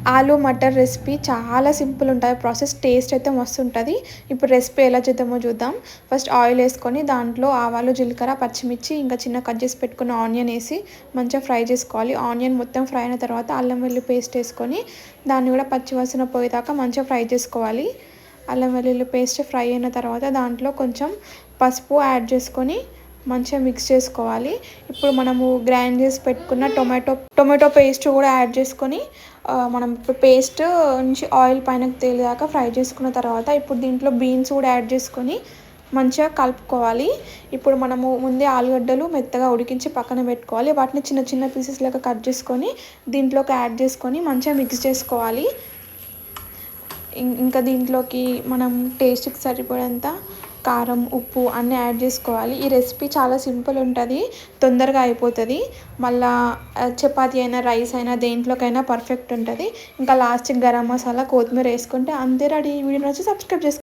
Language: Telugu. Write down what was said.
ఆలు మటర్ రెసిపీ చాలా సింపుల్ ఉంటుంది ప్రాసెస్. టేస్ట్ అయితే మస్తు ఉంటుంది. ఇప్పుడు రెసిపీ ఎలా చేద్దామో చూద్దాం. ఫస్ట్ ఆయిల్ వేసుకొని దాంట్లో ఆవాలు, జీలకర్ర, పచ్చిమిర్చి, ఇంకా చిన్న కట్ చేసి పెట్టుకున్న ఆనియన్ వేసి మంచిగా ఫ్రై చేసుకోవాలి. ఆనియన్ మొత్తం ఫ్రై అయిన తర్వాత అల్లం వెల్లుల్లి పేస్ట్ వేసుకొని దాన్ని కూడా పచ్చివాసన పోయేదాకా మంచిగా ఫ్రై చేసుకోవాలి. అల్లం వెల్లుల్లి పేస్ట్ ఫ్రై అయిన తర్వాత దాంట్లో కొంచెం పసుపు యాడ్ చేసుకొని మంచిగా మిక్స్ చేసుకోవాలి. ఇప్పుడు మనము గ్రైండ్ చేసి పెట్టుకున్న టొమాటో పేస్ట్ కూడా యాడ్ చేసుకొని మనం ఇప్పుడు పేస్ట్ నుంచి ఆయిల్ పైనకి తేలేదాకా ఫ్రై చేసుకున్న తర్వాత ఇప్పుడు దీంట్లో బీన్స్ కూడా యాడ్ చేసుకొని మంచిగా కలుపుకోవాలి. ఇప్పుడు మనము ముందే ఆలుగడ్డలు మెత్తగా ఉడికించి పక్కన పెట్టుకోవాలి. వాటిని చిన్న చిన్న పీసెస్ లాగా కట్ చేసుకొని దీంట్లోకి యాడ్ చేసుకొని మంచిగా మిక్స్ చేసుకోవాలి. ఇంకా దీంట్లోకి మనం టేస్ట్కి సరిపడేంత కారం, ఉప్పు అన్నీ యాడ్ చేసుకోవాలి. ఈ రెసిపీ చాలా సింపుల్ ఉంటుంది, తొందరగా అయిపోతుంది. మళ్ళీ చపాతీ అయినా రైస్ అయినా దేంట్లోకైనా పర్ఫెక్ట్ ఉంటుంది. ఇంకా లాస్ట్కి గరం మసాలా, కొత్తిమీర వేసుకుంటే అంతే రెడీ. వీడియో నచ్చి సబ్స్క్రైబ్ చేసుకోండి.